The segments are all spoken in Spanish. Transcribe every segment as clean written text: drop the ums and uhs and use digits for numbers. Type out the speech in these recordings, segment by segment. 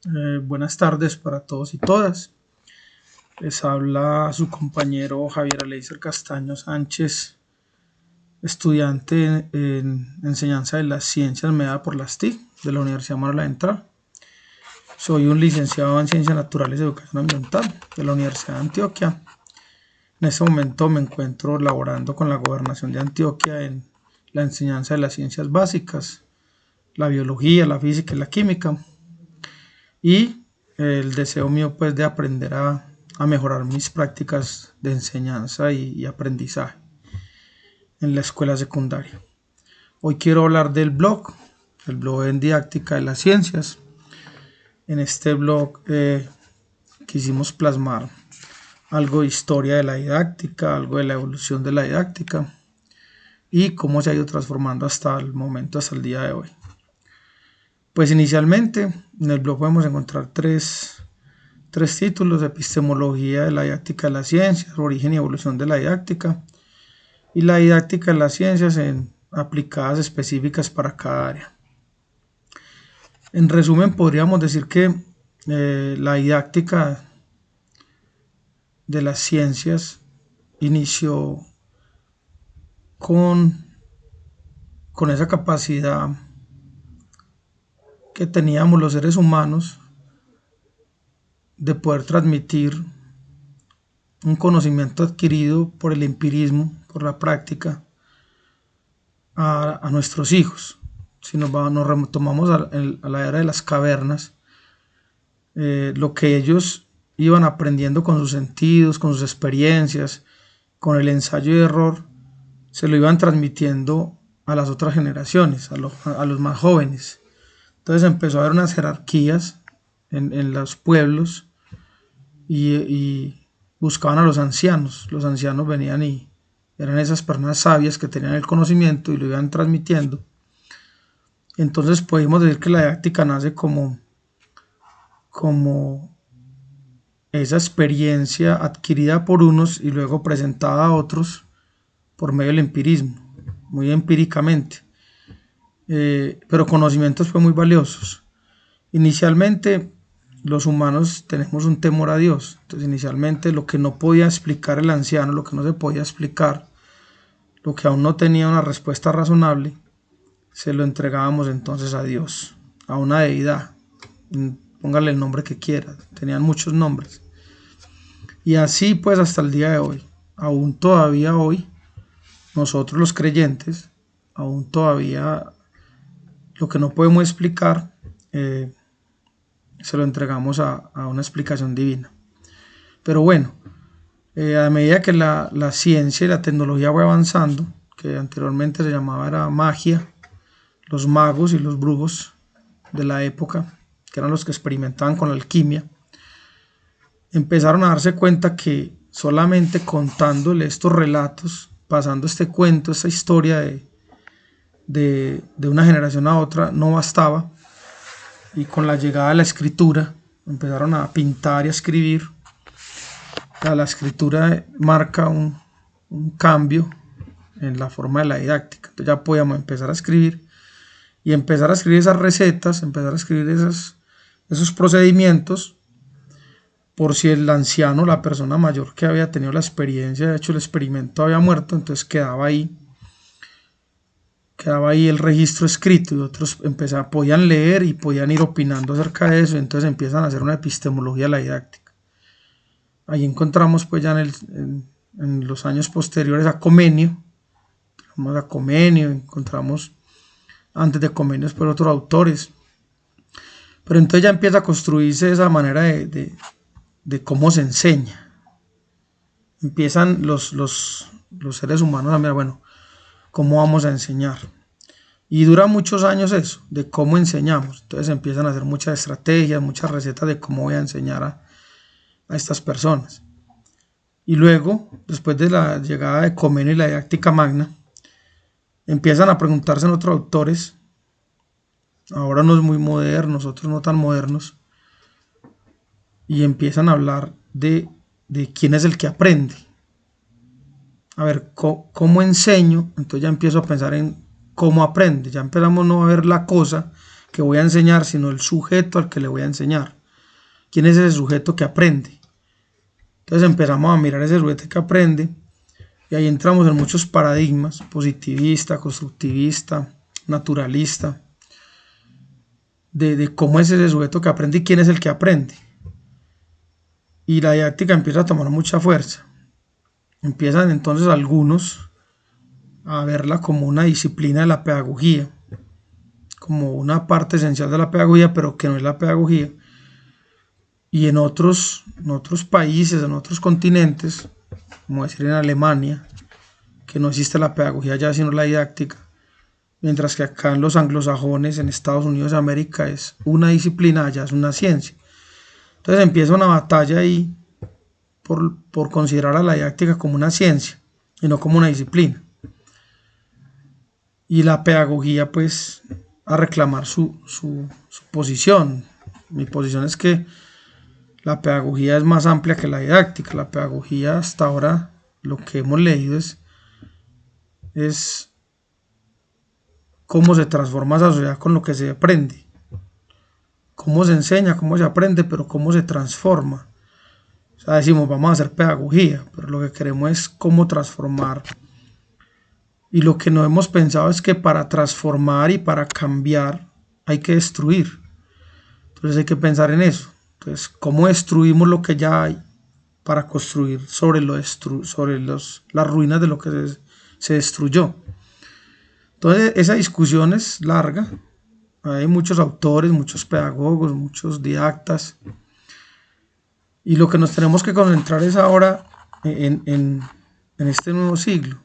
Buenas tardes para todos y todas. Les habla su compañero Javier Aleiser Castaño Sánchez, estudiante en enseñanza de las ciencias mediada por las TIC de la Universidad Manuel Entral. Soy un licenciado en Ciencias Naturales y Educación Ambiental de la Universidad de Antioquia. En este momento me encuentro laborando con la Gobernación de Antioquia en la enseñanza de las ciencias básicas, la biología, la física y la química. Y el deseo mío pues de aprender a mejorar mis prácticas de enseñanza y aprendizaje en la escuela secundaria. Hoy quiero hablar del blog, el blog en didáctica de las ciencias. En este blog quisimos plasmar algo de historia de la didáctica, algo de la evolución de la didáctica y cómo se ha ido transformando hasta el momento, hasta el día de hoy. Pues inicialmente en el blog podemos encontrar tres títulos: epistemología de la didáctica de las ciencias, origen y evolución de la didáctica, y la didáctica de las ciencias aplicadas específicas para cada área. En resumen, podríamos decir que la didáctica de las ciencias inició con, con esa capacidad que teníamos los seres humanos de poder transmitir un conocimiento adquirido por el empirismo, por la práctica, a nuestros hijos. Si nos retomamos a la era de las cavernas, lo que ellos iban aprendiendo con sus sentidos, con sus experiencias, con el ensayo y error, se lo iban transmitiendo a las otras generaciones, a los más jóvenes. Entonces empezó a haber unas jerarquías en los pueblos y buscaban a los ancianos. Los ancianos venían y eran esas personas sabias que tenían el conocimiento y lo iban transmitiendo. Entonces podemos decir que la didáctica nace como esa experiencia adquirida por unos y luego presentada a otros por medio del empirismo, muy empíricamente, pero conocimientos fue muy valiosos. Inicialmente los humanos tenemos un temor a Dios, entonces inicialmente lo que no podía explicar el anciano, lo que no se podía explicar, lo que aún no tenía una respuesta razonable, se lo entregábamos entonces a Dios, a una deidad, póngale el nombre que quiera, tenían muchos nombres. Y así pues hasta el día de hoy, aún todavía hoy, nosotros los creyentes, aún todavía lo que no podemos explicar, se lo entregamos a una explicación divina. Pero bueno, a medida que la ciencia y la tecnología fue avanzando, que anteriormente se llamaba era magia, los magos y los brujos de la época, que eran los que experimentaban con la alquimia, empezaron a darse cuenta que solamente contándole estos relatos, pasando este cuento, esta historia de una generación a otra, no bastaba. Y con la llegada de la escritura, empezaron a pintar y a escribir. La escritura marca un cambio en la forma de la didáctica. Entonces ya podíamos empezar a escribir y empezar a escribir esas recetas, empezar a escribir esos procedimientos, por si el anciano, la persona mayor que había tenido la experiencia, de hecho el experimento había muerto, entonces quedaba ahí el registro escrito y otros podían leer y podían ir opinando acerca de eso, y entonces empiezan a hacer una epistemología de la didáctica. Ahí encontramos pues ya en los años posteriores a Comenio, encontramos antes de Comenio por otros autores, pero entonces ya empieza a construirse esa manera de cómo se enseña. Empiezan los seres humanos a mirar, bueno, ¿cómo vamos a enseñar? Y dura muchos años eso, de cómo enseñamos. Entonces empiezan a hacer muchas estrategias, muchas recetas de cómo voy a enseñar a estas personas. Y luego, después de la llegada de Comenio y la didáctica magna, empiezan a preguntarse en otros autores, ahora unos muy modernos, otros no tan modernos, y empiezan a hablar de quién es el que aprende. A ver, ¿cómo enseño? Entonces ya empiezo a pensar en cómo aprende. Ya empezamos no a ver la cosa que voy a enseñar, sino el sujeto al que le voy a enseñar. ¿Quién es ese sujeto que aprende? Entonces empezamos a mirar ese sujeto que aprende y ahí entramos en muchos paradigmas: positivista, constructivista, naturalista, de cómo es ese sujeto que aprende y quién es el que aprende. Y la didáctica empieza a tomar mucha fuerza. Empiezan entonces algunos a verla como una disciplina de la pedagogía, como una parte esencial de la pedagogía, pero que no es la pedagogía. Y en otros países, en otros continentes, como decir en Alemania, que no existe la pedagogía ya sino la didáctica, mientras que acá en los anglosajones, en Estados Unidos de América, es una disciplina, allá es una ciencia. Entonces empieza una batalla ahí por considerar a la didáctica como una ciencia y no como una disciplina. Y la pedagogía pues a reclamar su posición. Mi posición es que la pedagogía es más amplia que la didáctica. La pedagogía hasta ahora, lo que hemos leído es cómo se transforma esa sociedad con lo que se aprende. Cómo se enseña, cómo se aprende, pero cómo se transforma. O sea, decimos, vamos a hacer pedagogía, pero lo que queremos es cómo transformar. Y lo que no hemos pensado es que para transformar y para cambiar hay que destruir. Entonces hay que pensar en eso. Entonces, ¿cómo destruimos lo que ya hay para construir sobre las ruinas de lo que se destruyó? Entonces, esa discusión es larga. Hay muchos autores, muchos pedagogos, muchos didactas. Y lo que nos tenemos que concentrar es ahora en este nuevo siglo.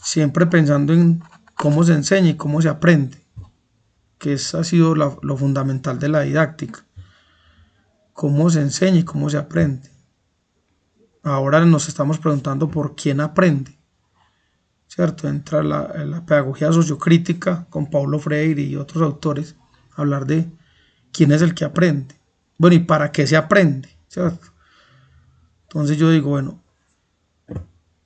Siempre pensando en cómo se enseña y cómo se aprende, que ha sido lo fundamental de la didáctica. Cómo se enseña y cómo se aprende. Ahora nos estamos preguntando por quién aprende, ¿cierto? Entra la pedagogía sociocrítica con Paulo Freire y otros autores a hablar de quién es el que aprende. Bueno, ¿y para qué se aprende? ¿Cierto? Entonces yo digo, bueno,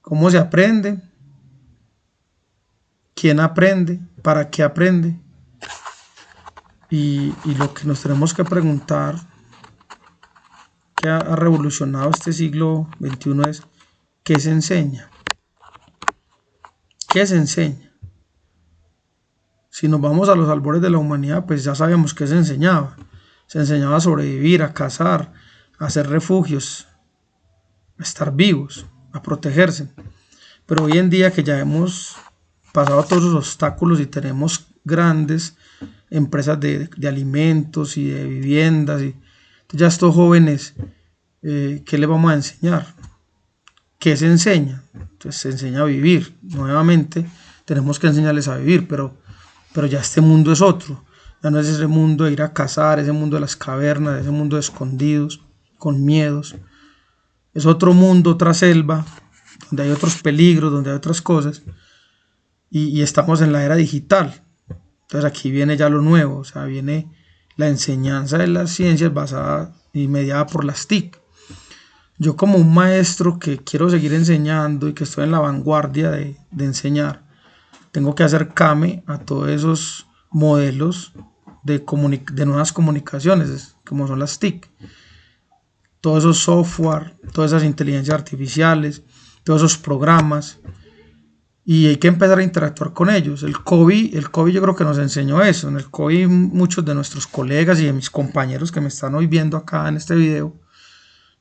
¿cómo se aprende? ¿Quién aprende? ¿Para qué aprende? Y lo que nos tenemos que preguntar, que ha revolucionado este siglo XXI, es ¿qué se enseña? ¿Qué se enseña? Si nos vamos a los albores de la humanidad, pues ya sabemos qué se enseñaba. Se enseñaba a sobrevivir, a cazar, a hacer refugios, a estar vivos, a protegerse. Pero hoy en día que ya hemos pasado todos los obstáculos y tenemos grandes empresas de alimentos y de viviendas, y ya estos jóvenes, ¿qué les vamos a enseñar? ¿Qué se enseña? Entonces se enseña a vivir. Nuevamente tenemos que enseñarles a vivir, pero ya este mundo es otro. Ya no es ese mundo de ir a cazar, ese mundo de las cavernas, ese mundo de escondidos, con miedos. Es otro mundo, otra selva, donde hay otros peligros, donde hay otras cosas. Y estamos en la era digital. Entonces aquí viene ya lo nuevo, o sea, viene la enseñanza de las ciencias basada y mediada por las TIC. Yo como un maestro que quiero seguir enseñando y que estoy en la vanguardia de enseñar, tengo que acercarme a todos esos modelos de nuevas comunicaciones, como son las TIC. Todos esos software, todas esas inteligencias artificiales, todos esos programas. Y hay que empezar a interactuar con ellos. El COVID yo creo que nos enseñó eso. En el COVID muchos de nuestros colegas y de mis compañeros que me están hoy viendo acá en este video,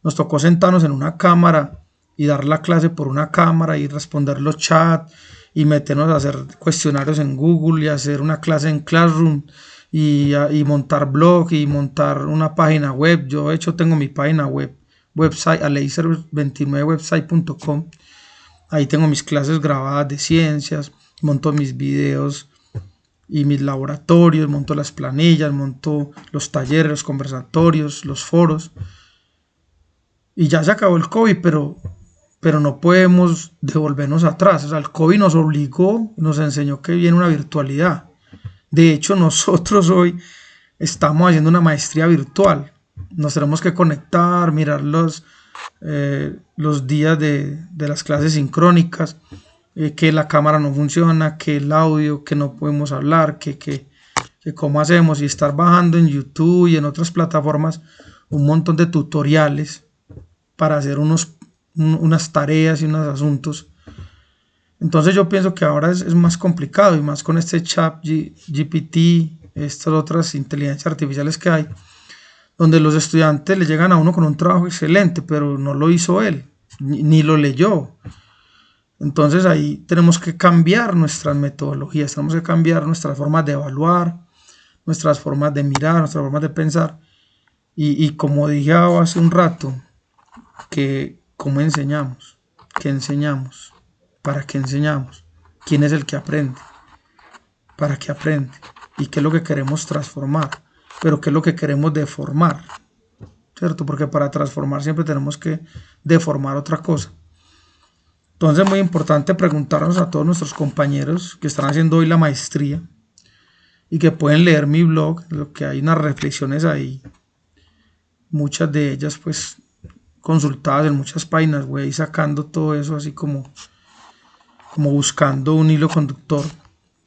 nos tocó sentarnos en una cámara y dar la clase por una cámara y responder los chats y meternos a hacer cuestionarios en Google y hacer una clase en Classroom y montar blog y montar una página web. Yo de hecho tengo mi página website, aleiser29website.com. Ahí tengo mis clases grabadas de ciencias, monto mis videos y mis laboratorios, monto las planillas, monto los talleres, los conversatorios, los foros. Y ya se acabó el COVID, pero no podemos devolvernos atrás. O sea, el COVID nos obligó, nos enseñó que viene una virtualidad. De hecho, nosotros hoy estamos haciendo una maestría virtual. Nos tenemos que conectar, mirar los días de las clases sincrónicas, que la cámara no funciona, que el audio, que no podemos hablar, que de cómo hacemos y estar bajando en YouTube y en otras plataformas un montón de tutoriales para hacer unas tareas y unos asuntos. Entonces yo pienso que ahora es más complicado y más con este chat GPT, estas otras inteligencias artificiales que hay, donde los estudiantes le llegan a uno con un trabajo excelente, pero no lo hizo él, ni lo leyó. Entonces ahí tenemos que cambiar nuestras metodologías, tenemos que cambiar nuestras formas de evaluar, nuestras formas de mirar, nuestras formas de pensar. Y como dije hace un rato, que cómo enseñamos, qué enseñamos, para qué enseñamos, quién es el que aprende, para qué aprende y qué es lo que queremos transformar, pero qué es lo que queremos deformar, ¿cierto? Porque para transformar siempre tenemos que deformar otra cosa. Entonces es muy importante preguntarnos a todos nuestros compañeros que están haciendo hoy la maestría y que pueden leer mi blog, lo que hay unas reflexiones ahí, muchas de ellas pues consultadas en muchas páginas, voy a ir sacando todo eso así como buscando un hilo conductor.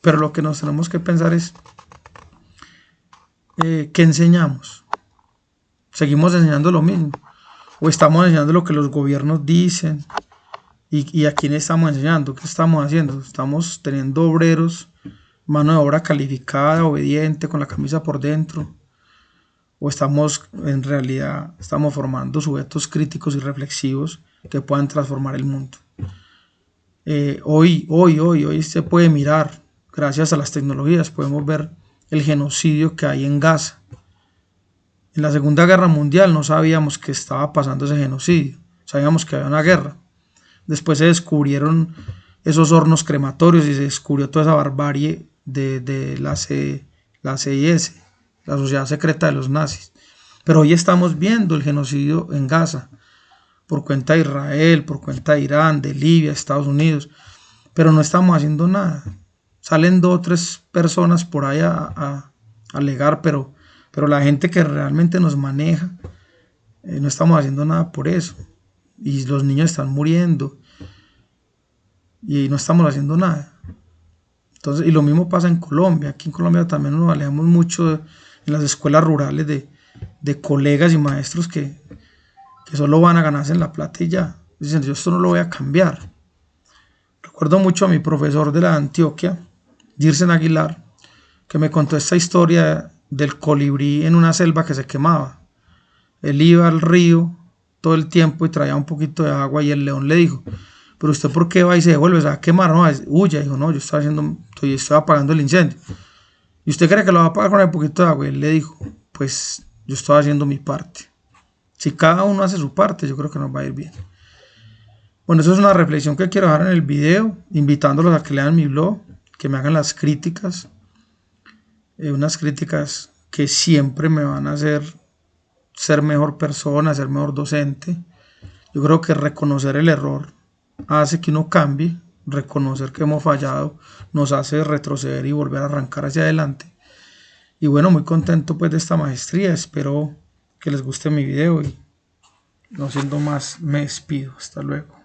Pero lo que nos tenemos que pensar es ¿qué enseñamos? ¿Seguimos enseñando lo mismo? ¿O estamos enseñando lo que los gobiernos dicen? ¿Y a quién estamos enseñando? ¿Qué estamos haciendo? ¿Estamos teniendo obreros, mano de obra calificada, obediente, con la camisa por dentro? ¿O estamos en realidad formando sujetos críticos y reflexivos que puedan transformar el mundo? Hoy se puede mirar, gracias a las tecnologías, podemos ver el genocidio que hay en Gaza. En la Segunda Guerra Mundial no sabíamos que estaba pasando ese genocidio, sabíamos que había una guerra. Después se descubrieron esos hornos crematorios y se descubrió toda esa barbarie de la CIS, la Sociedad Secreta de los Nazis. Pero hoy estamos viendo el genocidio en Gaza, por cuenta de Israel, por cuenta de Irán, de Libia, Estados Unidos, pero no estamos haciendo nada. Salen 2 o 3 personas por ahí a alegar, pero la gente que realmente nos maneja, no estamos haciendo nada por eso. Y los niños están muriendo y no estamos haciendo nada. Entonces, y lo mismo pasa en Colombia. Aquí en Colombia también nos alejamos mucho en las escuelas rurales de colegas y maestros que solo van a ganarse en la plata y ya. Dicen, yo esto no lo voy a cambiar. Recuerdo mucho a mi profesor de la Antioquia, Dircen Aguilar, que me contó esta historia del colibrí en una selva que se quemaba. Él iba al río todo el tiempo y traía un poquito de agua y el león le dijo, pero usted por qué va y se devuelve, se va a quemar, no, huya. Dijo, no, yo estoy apagando el incendio. ¿Y usted cree que lo va a apagar con el poquito de agua? Y él le dijo, pues yo estoy haciendo mi parte. Si cada uno hace su parte, yo creo que nos va a ir bien. Bueno, eso es una reflexión que quiero dejar en el video, invitándolos a que lean mi blog, que me hagan las críticas, unas críticas que siempre me van a hacer ser mejor persona, ser mejor docente. Yo creo que reconocer el error hace que uno cambie, reconocer que hemos fallado nos hace retroceder y volver a arrancar hacia adelante. Y bueno, muy contento pues de esta maestría, espero que les guste mi video y no siendo más me despido, hasta luego.